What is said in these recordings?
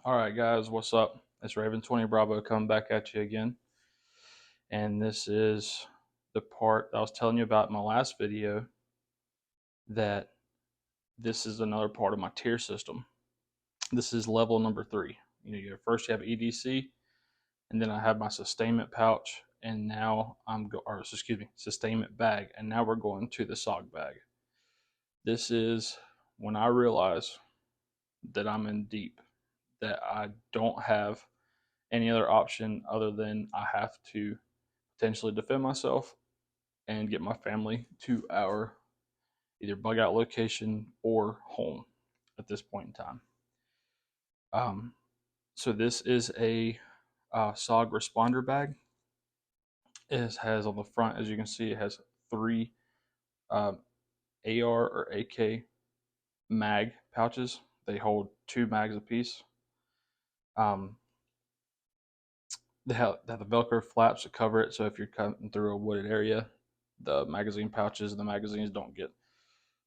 All right, guys, what's up? It's Raven 20 Bravo coming back at you again. And this is the part I was telling you about in my last video, that this is another part of my tier system. This is level number 3. First you have EDC, and then I have my sustainment pouch, and now sustainment bag, and now we're going to the SOG bag. This is when I realize that I'm in deep, that I don't have any other option other than I have to potentially defend myself and get my family to our either bug out location or home at this point in time. So this is a SOG responder bag. It has on the front, as you can see, it has 3 AR or AK mag pouches. They hold 2 mags apiece. They have the Velcro flaps to cover it, so if you're cutting through a wooded area, the magazine pouches and the magazines don't get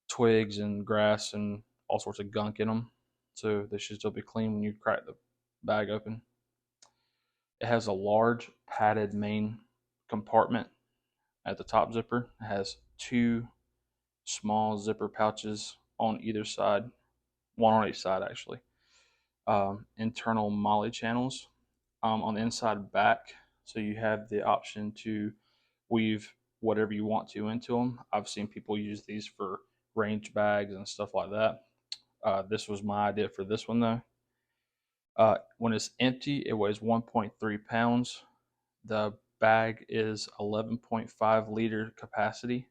twigs and grass and all sorts of gunk in them. So they should still be clean when you crack the bag open. It has a large padded main compartment at the top zipper. It has 2 small zipper pouches on either side, one on each side actually. Internal molly channels on the inside back, so you have the option to weave whatever you want to into them. I've seen people use these for range bags and stuff like that. This was my idea for this one though. When it's empty, it weighs 1.3 pounds. The bag is 11.5 liter capacity,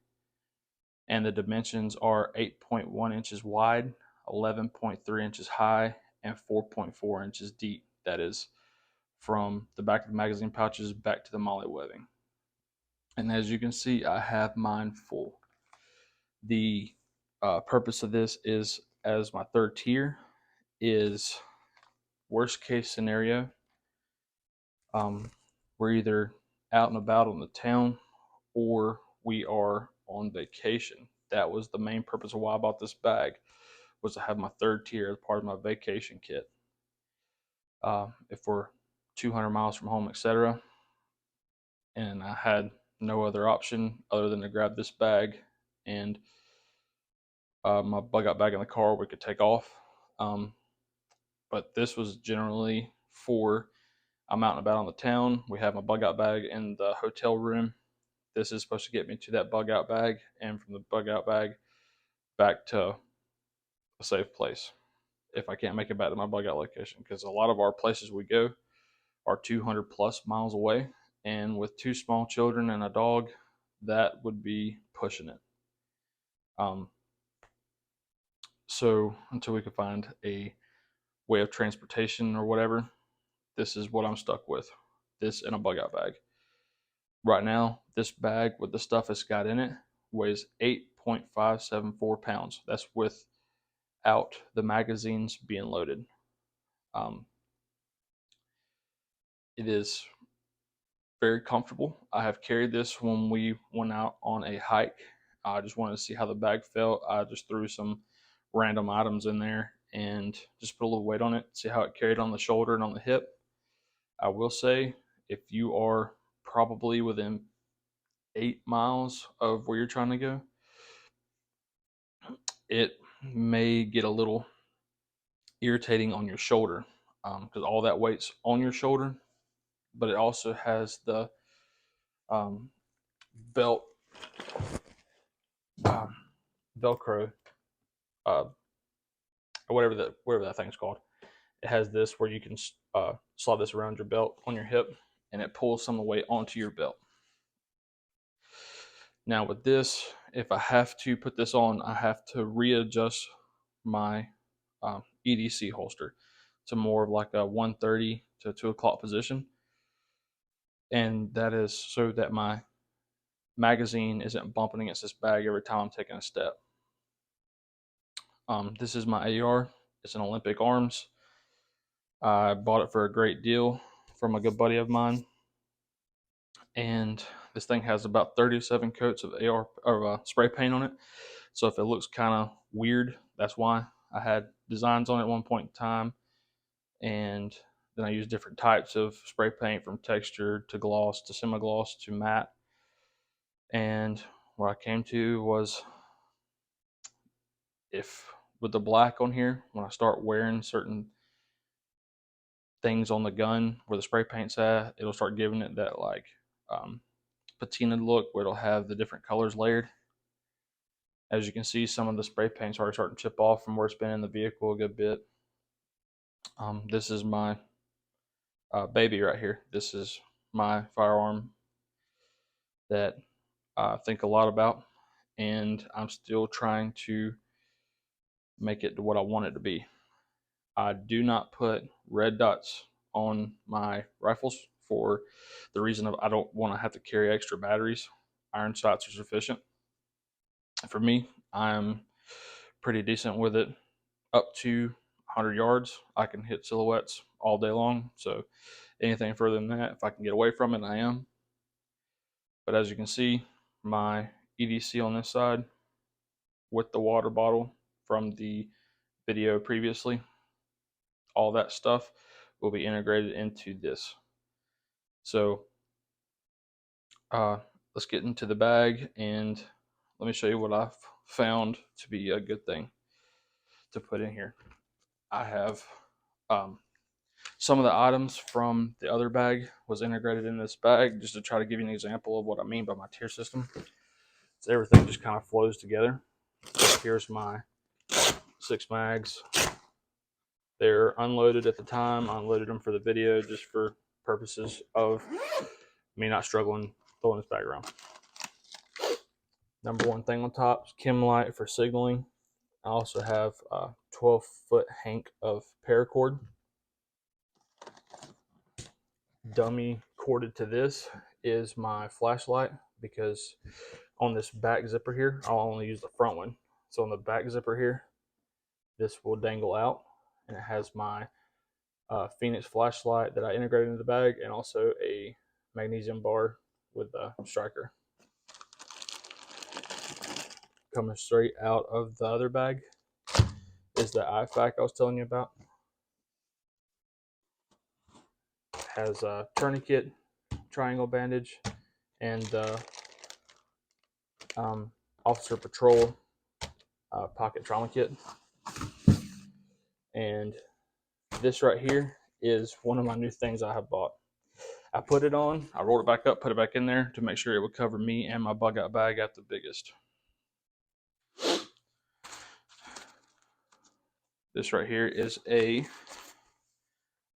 and the dimensions are 8.1 inches wide, 11.3 inches high, and 4.4 inches deep. That is from the back of the magazine pouches back to the molly webbing. And as you can see, I have mine full. The purpose of this is, as my third tier, is worst case scenario. We're either out and about on the town or we are on vacation. That was the main purpose of why I bought this bag, was to have my third tier as part of my vacation kit. If we're 200 miles from home, etc., and I had no other option other than to grab this bag and my bug out bag in the car, we could take off. But this was generally for, I'm out and about on the town. We have my bug out bag in the hotel room. This is supposed to get me to that bug out bag, and from the bug out bag back to a safe place if I can't make it back to my bug out location, because a lot of our places we go are 200 plus miles away, and with 2 small children and a dog, that would be pushing it. So until we can find a way of transportation or whatever, this is what I'm stuck with. This in a bug out bag. Right now, this bag with the stuff it's got in it weighs 8.574 pounds. That's without the magazines being loaded. It is very comfortable. I have carried this when we went out on a hike. I just wanted to see how the bag felt. I just threw some random items in there and just put a little weight on it, see how it carried on the shoulder and on the hip. I will say, if you are probably within 8 miles of where you're trying to go, it may get a little irritating on your shoulder, because all that weight's on your shoulder, but it also has the belt Velcro, or whatever that thing's called. It has this where you can slide this around your belt on your hip, and it pulls some of the weight onto your belt. Now with this, if I have to put this on, I have to readjust my EDC holster to more of like a 1:30 to 2 o'clock position, and that is so that my magazine isn't bumping against this bag every time I'm taking a step. This is my AR. It's an Olympic Arms. I bought it for a great deal from a good buddy of mine, and this thing has about 37 coats of AR or spray paint on it. So if it looks kind of weird, that's why. I had designs on it at one point in time, and then I use different types of spray paint, from texture to gloss to semi-gloss to matte. And what I came to was, if with the black on here, when I start wearing certain things on the gun where the spray paint's at, it'll start giving it that like um, patina look where it'll have the different colors layered. As you can see, some of the spray paint's already starting to chip off from where it's been in the vehicle a good bit. This is my baby right here. This is my firearm that I think a lot about, and I'm still trying to make it to what I want it to be. I do not put red dots on my rifles for the reason of I don't want to have to carry extra batteries. Iron sights are sufficient. For me, I'm pretty decent with it. Up to 100 yards, I can hit silhouettes all day long. So anything further than that, if I can get away from it, I am. But as you can see, my EDC on this side with the water bottle from the video previously, all that stuff will be integrated into this. So let's get into the bag, and let me show you what I've found to be a good thing to put in here. I have some of the items from the other bag was integrated in this bag, just to try to give you an example of what I mean by my tier system. So everything just kind of flows together. Here's my 6 mags. They're unloaded at the time. I unloaded them for the video just for purposes of me not struggling throwing this bag around. Number one thing on top is chem light for signaling. I also have a 12-foot hank of paracord. Dummy corded to this is my flashlight, because on this back zipper here, I'll only use the front one. So on the back zipper here, this will dangle out, and it has my Phoenix flashlight that I integrated into the bag, and also a magnesium bar with the striker. Coming straight out of the other bag is the IFAK I was telling you about. It has a tourniquet, triangle bandage, and the Officer Patrol pocket trauma kit. And this right here is one of my new things I have bought. I put it on, I rolled it back up, put it back in there to make sure it would cover me and my bug out bag at the biggest. This right here is a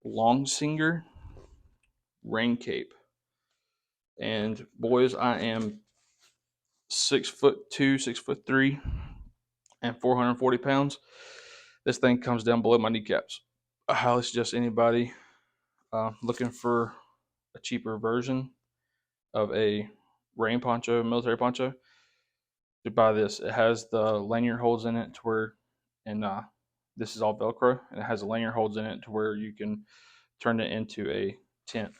Longsinger rain cape. And boys, I am 6'2", 6'3", and 440 pounds. This thing comes down below my kneecaps. I highly suggest anybody looking for a cheaper version of a rain poncho, military poncho, to buy this. It has the lanyard holes in it to where, and this is all Velcro, and it has the lanyard holes in it to where you can turn it into a tent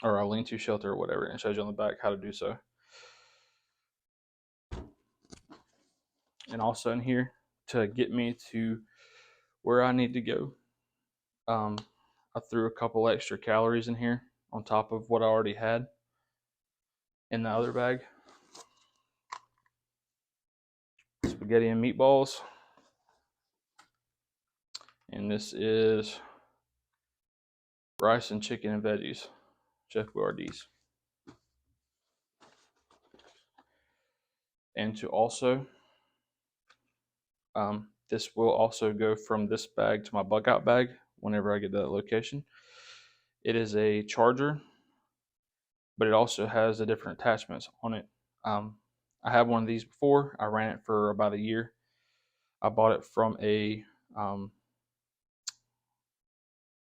or a lean-to shelter or whatever, and it shows you on the back how to do so. And also in here, to get me to where I need to go, I threw a couple extra calories in here on top of what I already had in the other bag. Spaghetti and meatballs. And this is rice and chicken and veggies, Chef Boyardee's. And to also, this will also go from this bag to my bug out bag whenever I get to that location. It is a charger, but it also has the different attachments on it. I had one of these before. I ran it for about a year. I bought it from a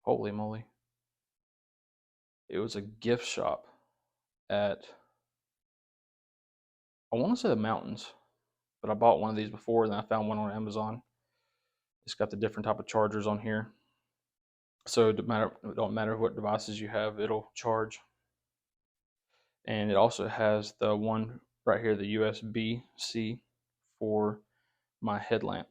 holy moly, it was a gift shop at, I want to say the mountains, but I bought one of these before, and then I found one on Amazon. It's got the different type of chargers on here, so it don't matter what devices you have, it'll charge. And it also has the one right here, the USB-C for my headlamp.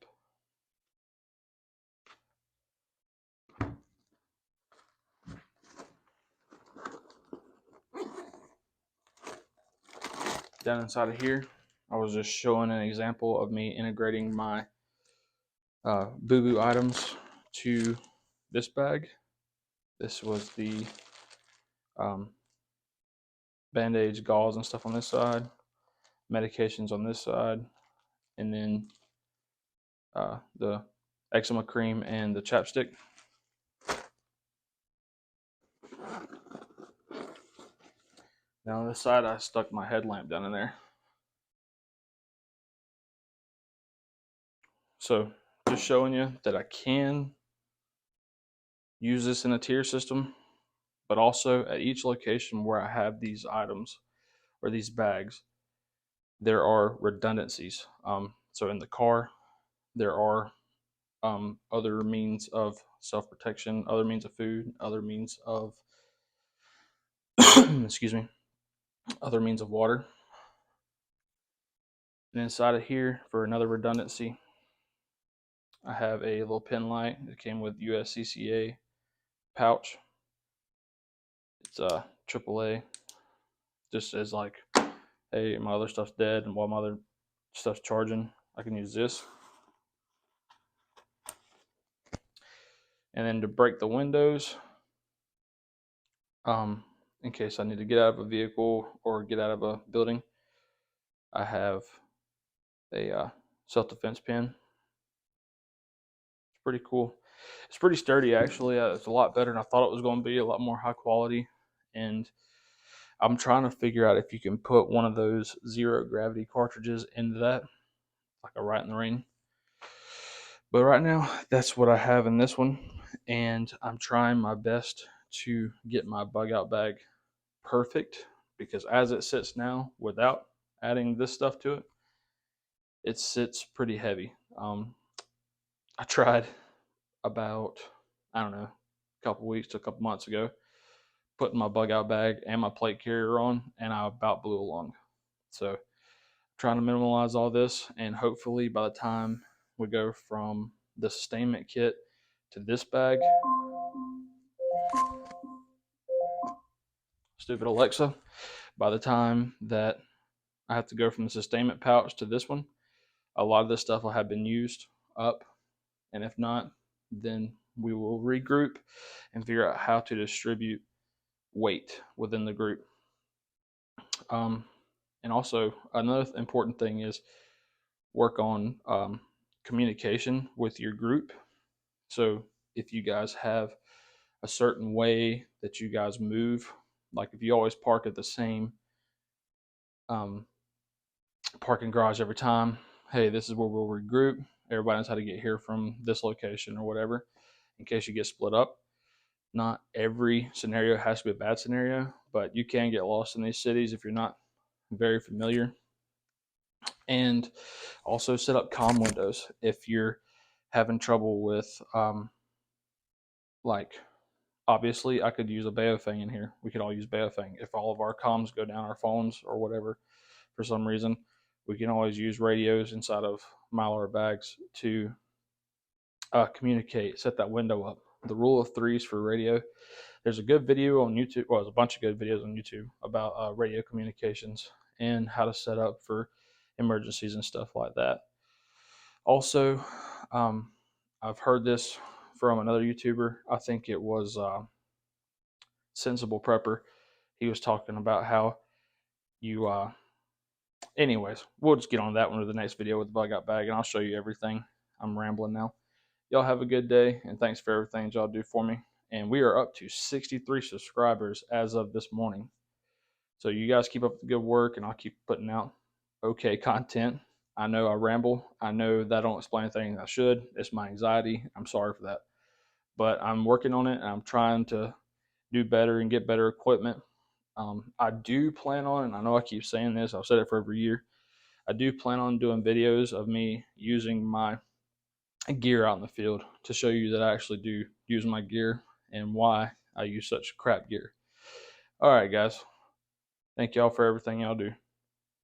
down inside of here, I was just showing an example of me integrating my boo-boo items to this bag. This was the um, band-aids, gauze, and stuff on this side, medications on this side, and then the eczema cream and the chapstick. Now on this side, I stuck my headlamp down in there. So just showing you that I can use this in a tier system, but also at each location where I have these items or these bags, there are redundancies. So in the car, there are other means of self-protection, other means of food, other means of excuse me, other means of water. And inside of here, for another redundancy, I have a little pin light that came with USCCA pouch. It's a AAA, just as like, hey, my other stuff's dead, and while my other stuff's charging, I can use this. And then to break the windows, in case I need to get out of a vehicle or get out of a building, I have a self-defense pin. It's pretty cool. It's pretty sturdy, actually. It's a lot better than I thought it was going to be, a lot more high quality. And I'm trying to figure out if you can put one of those zero gravity cartridges into that, like a Right in the Rain. But right now, that's what I have in this one. And I'm trying my best to get my bug out bag perfect, because as it sits now, without adding this stuff to it, it sits pretty heavy. I tried about, I don't know, a couple weeks to a couple months ago, putting my bug out bag and my plate carrier on, and I about blew a lung. So trying to minimize all this, and hopefully by the time we go from the sustainment kit to this bag, stupid Alexa, by the time that I have to go from the sustainment pouch to this one, a lot of this stuff will have been used up. And if not, then we will regroup and figure out how to distribute weight within the group. And also, another important thing is work on communication with your group. So if you guys have a certain way that you guys move, like if you always park at the same parking garage every time, hey, this is where we'll regroup. Everybody knows how to get here from this location or whatever, in case you get split up. Not every scenario has to be a bad scenario, but you can get lost in these cities if you're not very familiar. And also set up comm windows if you're having trouble with, like, obviously I could use a Baofeng in here. We could all use Baofeng. If all of our comms go down our phones or whatever for some reason, we can always use radios inside of Mylar bags to communicate, set that window up. The rule of threes for radio. There's a good video on YouTube. Well, there's a bunch of good videos on YouTube about radio communications and how to set up for emergencies and stuff like that. Also, I've heard this from another YouTuber. I think it was Sensible Prepper. He was talking about how you, anyways, we'll just get on that one to the next video with the bug out bag, and I'll show you everything. I'm rambling now. Y'all have a good day, and thanks for everything y'all do for me. And we are up to 63 subscribers as of this morning. So you guys keep up the good work, and I'll keep putting out okay content. I know I ramble. I know that I don't explain anything I should. It's my anxiety. I'm sorry for that. But I'm working on it, and I'm trying to do better and get better equipment. I do plan on, and I know I keep saying this, I've said it for every year, I do plan on doing videos of me using my gear out in the field to show you that I actually do use my gear and why I use such crap gear. All right, guys. Thank y'all for everything y'all do.